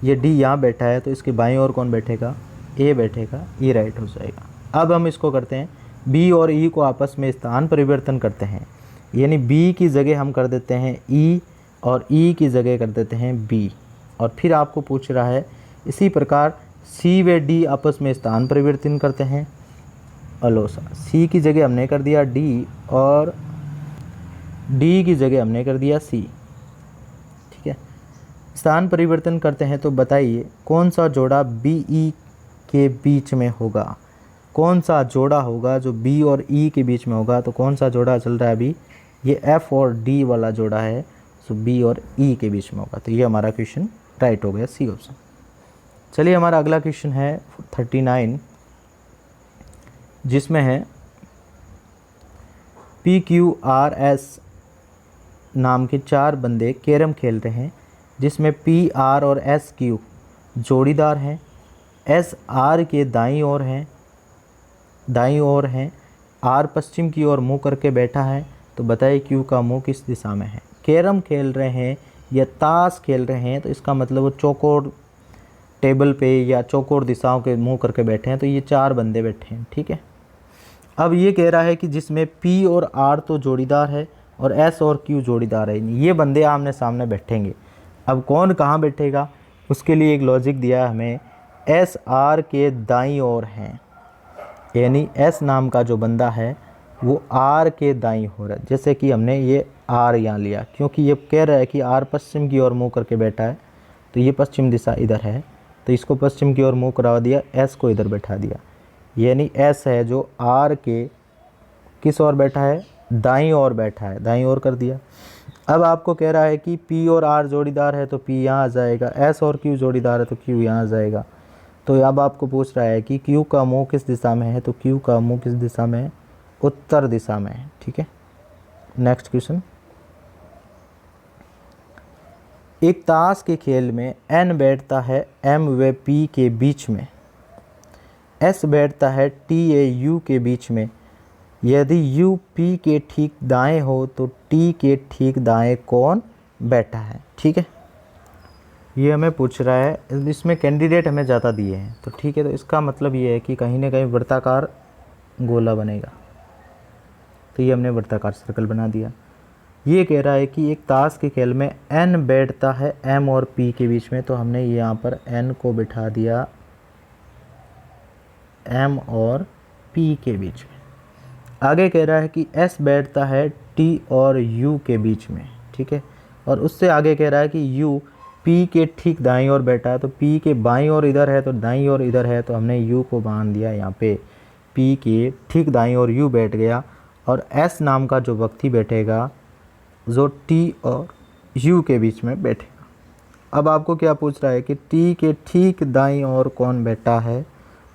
Speaker 1: ये डी यहाँ बैठा है तो इसके बाएं ओर कौन बैठेगा, ए बैठेगा, ये राइट हो जाएगा। अब हम इसको करते हैं, बी और ई को आपस में स्थान परिवर्तन करते हैं, यानी बी की जगह हम कर देते हैं ई और ई की जगह कर देते हैं बी। और फिर आपको पूछ रहा है इसी प्रकार सी व डी आपस में स्थान परिवर्तन करते हैं। अलोसा सी की जगह हमने कर दिया डी और डी की जगह हमने कर दिया सी, ठीक है। स्थान परिवर्तन करते हैं तो बताइए कौन सा जोड़ा बी ई के बीच में होगा, कौन सा जोड़ा होगा जो बी और ई के बीच में होगा, तो कौन सा जोड़ा चल रहा है अभी, ये एफ और डी वाला जोड़ा है, तो बी और ई के बीच में होगा। तो ये हमारा क्वेश्चन राइट हो गया, सी ऑप्शन। चलिए हमारा अगला क्वेश्चन है 39, जिसमें है पी क्यू आर एस नाम के 4 बंदे कैरम खेल रहे हैं, जिसमें पी आर और एस क्यू जोड़ीदार हैं। एस आर के दाईं ओर हैं, आर पश्चिम की ओर मुंह करके बैठा है, तो बताइए क्यू का मुंह किस दिशा में है। कैरम खेल रहे हैं या ताश खेल रहे हैं, तो इसका मतलब वो चौकोर टेबल पे या चौकोर दिशाओं के मुंह करके बैठे हैं, तो ये 4 बंदे बैठे हैं, ठीक है। अब ये कह रहा है कि जिसमें पी और आर तो जोड़ीदार है और एस और क्यू जोड़ीदार है, ये बंदे आमने सामने बैठेंगे। अब कौन कहाँ बैठेगा, उसके लिए एक लॉजिक दिया है हमें, एस आर के दाईं ओर हैं, यानी एस नाम का जो बंदा है वो आर के दाईं ओर है। जैसे कि हमने ये आर यहाँ लिया, क्योंकि ये कह रहा है कि आर पश्चिम की ओर मुँह करके बैठा है, तो ये पश्चिम दिशा इधर है, तो इसको पश्चिम की ओर मुँह करा दिया, एस को इधर बैठा दिया, यानी एस है जो आर के किस ओर बैठा है, दाईं ओर बैठा है, दाईं ओर कर दिया। अब आपको कह रहा है कि पी और आर जोड़ीदार है तो पी यहाँ आ जाएगा, एस और क्यू जोड़ीदार है तो क्यू यहाँ आ जाएगा। तो अब आपको पूछ रहा है कि क्यू का मुंह किस दिशा में है, तो क्यू का मुंह किस दिशा में है, उत्तर दिशा में है, ठीक है। नेक्स्ट क्वेश्चन, एक ताश के खेल में एन बैठता है एम व पी के बीच में, एस बैठता है टी ए यू के बीच में, यदि यू पी के ठीक दाएं हो तो टी के ठीक दाएं कौन बैठा है, ठीक है। ये हमें पूछ रहा है, इसमें कैंडिडेट हमें ज़्यादा दिए हैं, तो ठीक है। तो इसका मतलब ये है कि कहीं ना कहीं वृत्ताकार गोला बनेगा, तो ये हमने वृत्ताकार सर्कल बना दिया। ये कह रहा है कि एक ताश के खेल में एन बैठता है एम और पी के बीच में, तो हमने यहाँ पर एन को बिठा दिया एम और पी के बीच में। आगे कह रहा है कि एस बैठता है टी और यू के बीच में, ठीक है। और उससे आगे कह रहा है कि यू पी के ठीक दाईं ओर बैठा है, तो पी के बाईं ओर इधर है तो दाईं ओर इधर है, तो हमने यू को बांध दिया यहाँ पे, पी के ठीक दाईं ओर यू बैठ गया, और एस नाम का जो व्यक्ति बैठेगा जो टी और यू के बीच में बैठेगा। अब आपको क्या पूछ रहा है कि टी के ठीक दाईं ओर कौन बैठा है,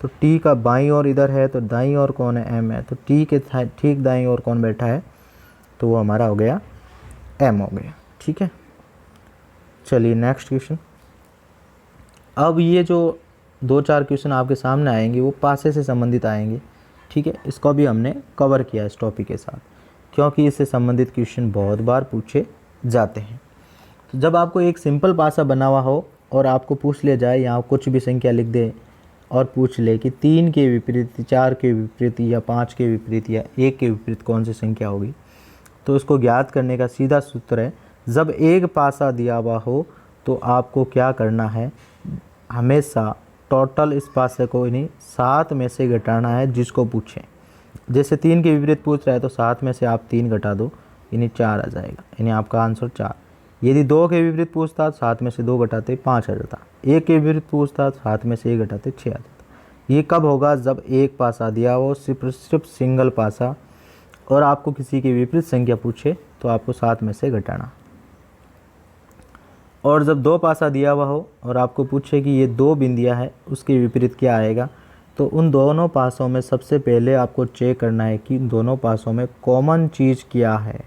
Speaker 1: तो टी का बाईं ओर इधर है तो दाईं ओर कौन है, एम है, तो टी के ठीक दाईं ओर कौन बैठा है, तो वो हमारा हो गया एम हो गया, ठीक है। चलिए नेक्स्ट क्वेश्चन। अब ये जो 2-4 क्वेश्चन आपके सामने आएंगे वो पासे से संबंधित आएंगे, ठीक है। इसको भी हमने कवर किया इस टॉपिक के साथ, क्योंकि इससे संबंधित क्वेश्चन बहुत बार पूछे जाते हैं। तो जब आपको एक सिंपल पासा बना हुआ हो और आपको पूछ लिया जाए, यहाँ कुछ भी संख्या लिख दे और पूछ ले कि 3 के विपरीत, 4 के विपरीत या 5 के विपरीत या 1 के विपरीत कौन सी संख्या होगी, तो उसको ज्ञात करने का सीधा सूत्र है, जब एक पासा दिया हुआ हो तो आपको क्या करना है, हमेशा टोटल इस पासे को यानी 7 में से घटाना है जिसको पूछें। जैसे 3 के विपरीत पूछ रहा है तो 7 में से आप 3 घटा दो, यानी 4 आ जाएगा, यानी आपका आंसर 4। यदि 2 के विपरीत पूछता 7 में से 2 घटाते 5 आ जाता, 1 के विपरीत पूछता 7 में से 1 घटाते 6 आ जाता। ये कब होगा, जब एक पासा दिया हो, सिर्फ सिंगल पासा, और आपको किसी की विपरीत संख्या पूछे तो आपको 7 में से घटाना। और जब 2 पासा दिया हुआ हो और आपको पूछे कि ये 2 बिंदियां है, उसके विपरीत क्या आएगा, तो उन दोनों पासों में सबसे पहले आपको चेक करना है कि दोनों पासों में कॉमन चीज़ क्या है।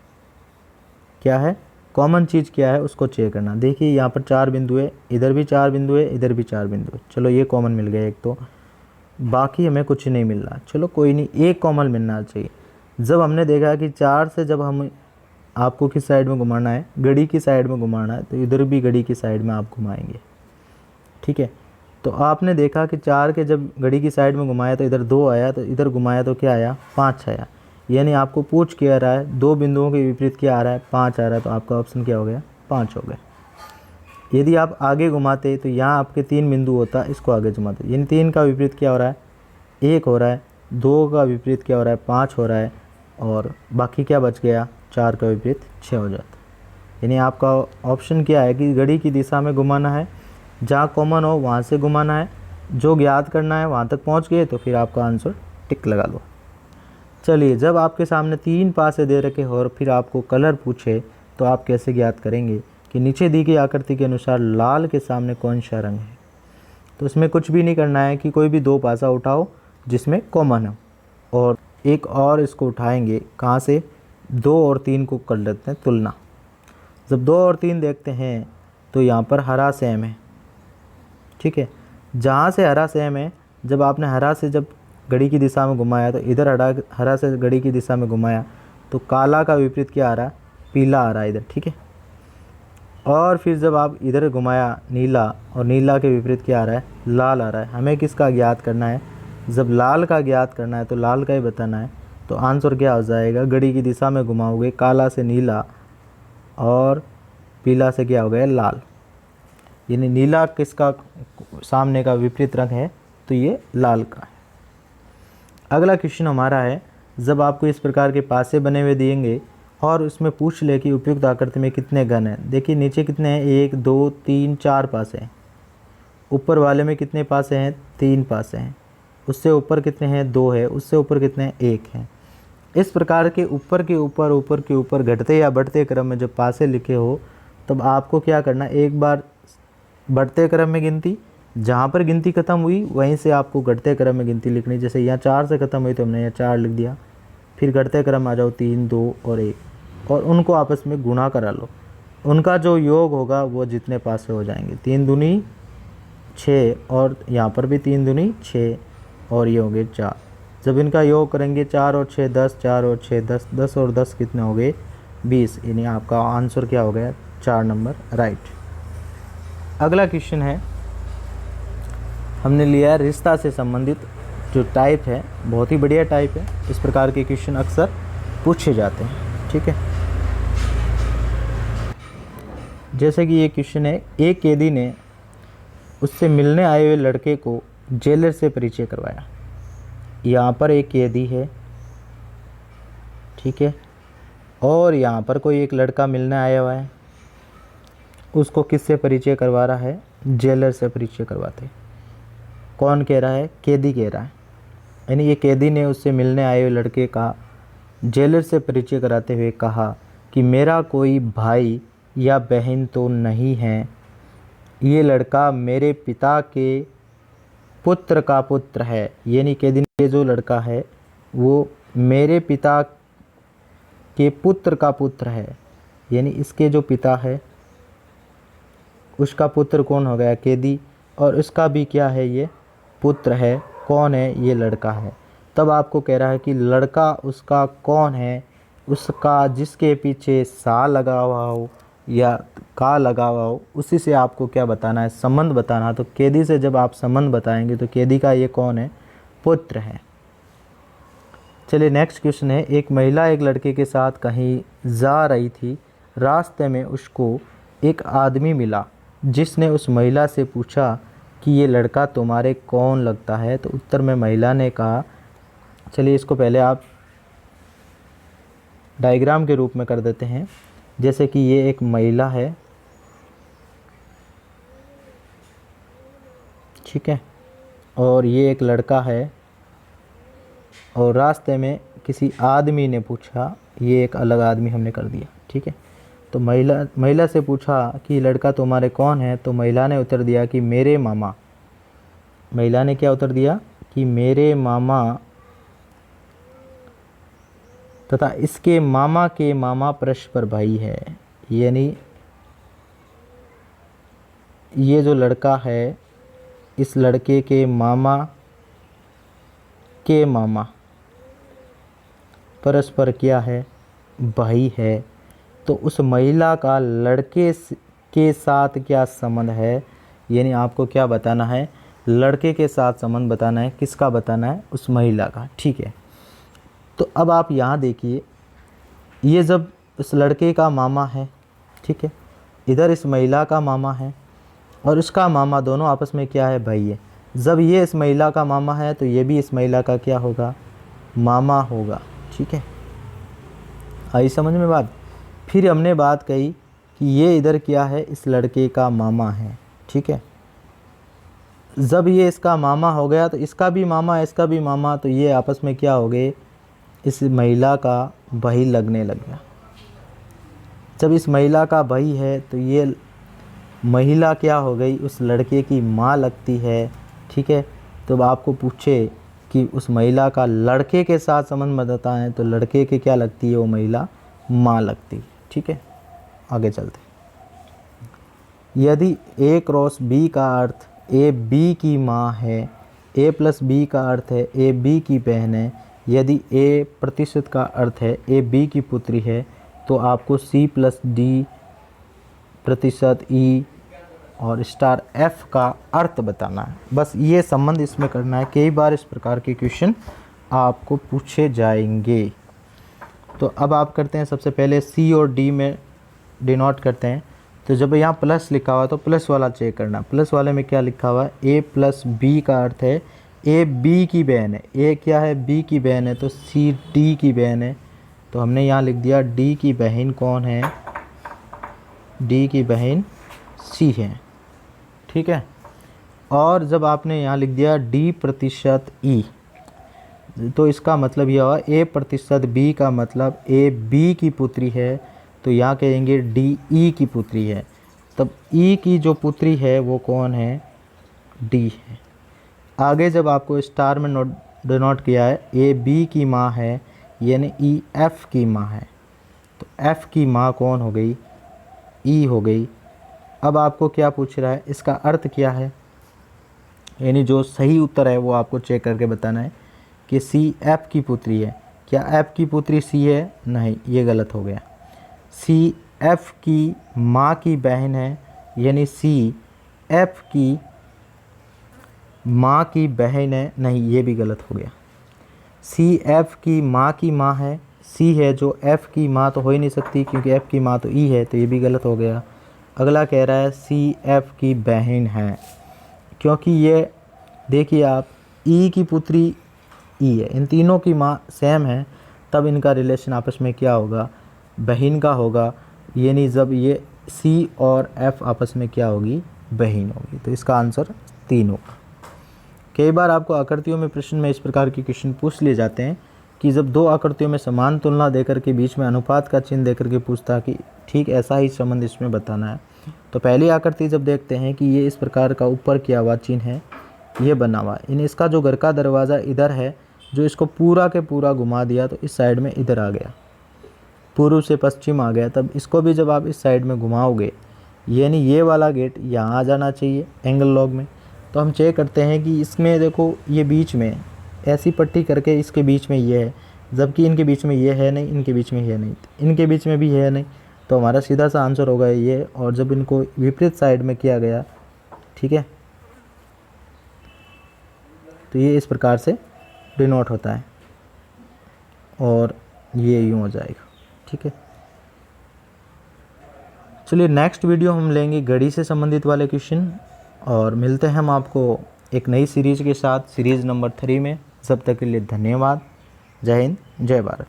Speaker 1: क्या है कॉमन चीज़, क्या है उसको चेक करना। देखिए यहाँ पर 4 बिंदु है, इधर भी 4 बिंदु है, इधर भी 4 बिंदु है। चलो ये कॉमन मिल गया एक, तो बाकी हमें कुछ नहीं मिल रहा। चलो कोई नहीं, एक कॉमन मिलना चाहिए। जब हमने देखा कि 4 से जब हम आपको किस साइड में घुमाना है, घड़ी की साइड में घुमाना है, तो इधर भी घड़ी की साइड में आप घुमाएंगे। ठीक है, तो आपने देखा कि 4 के जब घड़ी की साइड में घुमाया तो इधर 2 आया, तो इधर घुमाया तो क्या आया, 5 आया। यानी आपको पूछ क्या रहा है, 2 बिंदुओं के विपरीत क्या आ रहा है, 5 आ रहा है, तो आपका ऑप्शन क्या हो गया, 5 हो गया। यदि आप आगे घुमाते तो यहाँ आपके 3 बिंदु होता, इसको आगे घुमाते, यानी 3 का विपरीत क्या हो रहा है, 1 हो रहा है, 2 का विपरीत क्या हो रहा है, 5 हो रहा है, और बाकी क्या बच गया, 4 का विपरीत 6 हो जाता। यानी आपका ऑप्शन क्या है कि घड़ी की दिशा में घुमाना है, जहाँ कॉमन हो वहाँ से घुमाना है, जो ज्ञात करना है वहाँ तक पहुँच गए तो फिर आपका आंसर टिक लगा लो। चलिए, जब आपके सामने 3 पासे दे रखे हो और फिर आपको कलर पूछे तो आप कैसे ज्ञात करेंगे कि नीचे दी गई आकृति के अनुसार लाल के सामने कौन सा रंग है। तो इसमें कुछ भी नहीं करना है कि कोई भी 2 पासा उठाओ जिसमें कॉमन हो, और एक और इसको उठाएंगे, कहाँ से, 2 और 3 को कर लेते हैं तुलना। जब 2 और 3 देखते हैं तो यहाँ पर हरा सेम है। ठीक है, जहाँ से हरा सेम है, जब आपने हरा से जब घड़ी की दिशा में घुमाया तो इधर हरा से घड़ी की दिशा में घुमाया तो काला का विपरीत क्या आ रहा है, पीला आ रहा है इधर। ठीक है, और फिर जब आप इधर घुमाया नीला, और नीला के विपरीत क्या आ रहा है, लाल आ रहा है। हमें किसका ज्ञात करना है, जब लाल का ज्ञात करना है तो लाल का ही बताना है। तो आंसर क्या हो जाएगा, घड़ी की दिशा में घुमाओगे, काला से नीला और पीला से क्या हो गया, लाल। यानी नीला किसका सामने का विपरीत रंग है, तो ये लाल का है। अगला क्वेश्चन हमारा है, जब आपको इस प्रकार के पासे बने हुए दिएंगे और उसमें पूछ ले कि उपयुक्त आकृति में कितने घन हैं। देखिए नीचे कितने हैं, 1 2 3 4 पासे हैं। ऊपर वाले में कितने पासे हैं, 3 पासे हैं। उससे ऊपर कितने हैं, 2 है। उससे ऊपर कितने हैं, 1 है। इस प्रकार के ऊपर के ऊपर घटते या बढ़ते क्रम में जब पासे लिखे हो, तब आपको क्या करना, एक बार बढ़ते क्रम में गिनती, जहाँ पर गिनती खत्म हुई वहीं से आपको घटते क्रम में गिनती लिखनी। जैसे यहाँ 4 से ख़त्म हुई तो हमने यहाँ 4 लिख दिया। फिर घटते क्रम आ जाओ, 3 2 और 1, और उनको आपस में गुणा करा लो। उनका जो योग होगा वो जितने पासे हो जाएंगे, 3 दूनी 6, और यहाँ पर भी 3 दूनी 6, और ये हो गए 4। जब इनका योग करेंगे 4 और 6 10, 4 और 6 10, 10 और 10 कितने हो गए, 20। यानी आपका आंसर क्या हो गया, 4 नंबर राइट। अगला क्वेश्चन है, हमने लिया है रिश्ता से संबंधित जो टाइप है, बहुत ही बढ़िया टाइप है। इस प्रकार के क्वेश्चन अक्सर पूछे जाते हैं। ठीक है, जैसे कि ये क्वेश्चन है, एक कैदी ने उससे मिलने आए हुए लड़के को जेलर से परिचय करवाया। यहाँ पर एक कैदी है, ठीक है, और यहाँ पर कोई एक लड़का मिलने आया हुआ है। उसको किससे परिचय करवा रहा है, जेलर से परिचय करवाते। कौन कह रहा है, कैदी कह रहा है। यानी ये कैदी ने उससे मिलने आए हुए लड़के का जेलर से परिचय कराते हुए कहा कि मेरा कोई भाई या बहन तो नहीं है, ये लड़का मेरे पिता के पुत्र का पुत्र है। यानी कैदी ने, जो लड़का है वो मेरे पिता के पुत्र का पुत्र है। यानी इसके जो पिता है उसका पुत्र कौन हो गया, कैदी, और उसका भी क्या है, ये पुत्र है। कौन है, ये लड़का है। तब आपको कह रहा है कि लड़का उसका कौन है, उसका जिसके पीछे सा लगा हुआ हो या का लगा हुआ हो, उसी से आपको क्या बताना है, संबंध बताना। तो कैदी से जब आप संबंध बताएंगे तो कैदी का ये कौन है, पुत्र है। चलिए नेक्स्ट क्वेश्चन है, एक महिला एक लड़के के साथ कहीं जा रही थी। रास्ते में उसको एक आदमी मिला जिसने उस महिला से पूछा कि ये लड़का तुम्हारे कौन लगता है। तो उत्तर में महिला ने कहा, चलिए इसको पहले आप डायग्राम के रूप में कर देते हैं। जैसे कि ये एक महिला है, ठीक है, और ये एक लड़का है, और रास्ते में किसी आदमी ने पूछा, ये एक अलग आदमी हमने कर दिया, ठीक है। तो महिला से पूछा कि लड़का तुम्हारे कौन है, तो महिला ने उत्तर दिया कि मेरे मामा। महिला ने क्या उत्तर दिया कि मेरे मामा तथा इसके मामा के मामा परस्पर भाई है। यानी ये जो लड़का है, इस लड़के के मामा परस्पर क्या है, भाई है। तो उस महिला का लड़के के साथ क्या संबंध है, यानी आपको क्या बताना है, लड़के के साथ संबंध बताना है। किसका बताना है, उस महिला का, ठीक है। तो अब आप यहाँ देखिए, ये जब उस लड़के का मामा है, ठीक है, इधर इस महिला का मामा है और इसका मामा, दोनों आपस में क्या है, भाई है। जब ये इस महिला का मामा है तो ये भी इस महिला का क्या होगा, मामा होगा, ठीक है। आई समझ में बात। फिर हमने बात कही कि ये इधर क्या है, इस लड़के का मामा है, ठीक है। जब ये इसका मामा हो गया तो इसका भी मामा, इसका भी मामा, तो ये आपस में क्या हो गए, इस महिला का भाई लगने लग गया। जब इस महिला का भाई है तो ये महिला क्या हो गई, उस लड़के की माँ लगती है, ठीक है। तो आपको पूछे कि उस महिला का लड़के के साथ संबंध बताता है, तो लड़के के क्या लगती है, वो महिला माँ लगती है, ठीक है। आगे चलते, यदि A क्रॉस B का अर्थ A B की माँ है, A प्लस B का अर्थ है A B की बहन है, यदि A प्रतिशत का अर्थ है A B की पुत्री है, तो आपको C प्लस D प्रतिशत E और स्टार F का अर्थ बताना है। बस ये संबंध इसमें करना है। कई बार इस प्रकार के क्वेश्चन आपको पूछे जाएंगे। तो अब आप करते हैं, सबसे पहले C और D में डिनोट करते हैं। तो जब यहाँ प्लस लिखा हुआ तो प्लस वाला चेक करना। प्लस वाले में क्या लिखा हुआ है, A प्लस B का अर्थ है A B की बहन है। A क्या है, B की बहन है, तो C D की बहन है। तो हमने यहाँ लिख दिया D की बहन कौन है, D की बहन C है, ठीक है। और जब आपने यहाँ लिख दिया D प्रतिशत E, तो इसका मतलब यह हुआ A प्रतिशत B का मतलब A B की पुत्री है, तो यहाँ कहेंगे D E की पुत्री है। तब E की जो पुत्री है वो कौन है, D है। आगे जब आपको स्टार में डिनोट किया है A B की माँ है, यानी E F की माँ है, तो F की माँ कौन हो गई, E हो गई। अब आपको क्या पूछ रहा है, इसका अर्थ क्या है, यानी जो सही उत्तर है वो आपको चेक करके बताना है कि C F की पुत्री है। क्या F की पुत्री C है, नहीं, ये गलत हो गया। C F की माँ की बहन है, यानी C F की माँ की बहन है, नहीं, ये भी गलत हो गया। C F की माँ है, C है जो F की माँ तो हो ही नहीं सकती क्योंकि F की माँ तो E है, तो ये भी गलत हो गया। अगला कह रहा है C F की बहन है, क्योंकि ये देखिए आप E की पुत्री E है, इन तीनों की माँ सेम है, तब इनका रिलेशन आपस में क्या होगा, बहन का होगा। यानी जब ये C और F आपस में क्या होगी, बहन होगी। तो इसका आंसर 3 होगा। कई बार आपको आकृतियों में प्रश्न में इस प्रकार के क्वेश्चन पूछ लिए जाते हैं कि जब दो आकृतियों में समान तुलना देकर के बीच में अनुपात का चिन्ह देकर के पूछता कि ठीक ऐसा ही संबंध इसमें बताना है। तो पहली आकृति जब देखते हैं कि ये इस प्रकार का ऊपर किया हुआ चिन्ह है, ये बना हुआ है, इसका जो घर का दरवाज़ा इधर है, जो इसको पूरा के पूरा घुमा दिया तो इस साइड में इधर आ गया, पूर्व से पश्चिम आ गया। तब इसको भी जब आप इस साइड में घुमाओगे, यानी ये वाला गेट यहाँ आ जाना चाहिए एंगल लॉग में। तो हम चेक करते हैं कि इसमें देखो ये बीच में ऐसी पट्टी करके इसके बीच में ये है, जबकि इनके बीच में ये है नहीं, इनके बीच में ये नहीं, इनके बीच में भी है नहीं, तो हमारा सीधा सा आंसर होगा ये। और जब इनको विपरीत साइड में किया गया, ठीक है, तो ये इस प्रकार से डिनोट होता है और ये यूँ हो जाएगा, ठीक है। चलिए नेक्स्ट वीडियो हम लेंगे घड़ी से संबंधित वाले क्वेश्चन, और मिलते हैं हम आपको एक नई सीरीज़ के साथ, सीरीज़ नंबर 3 में। जब तक के लिए धन्यवाद। जय हिंद, जय भारत।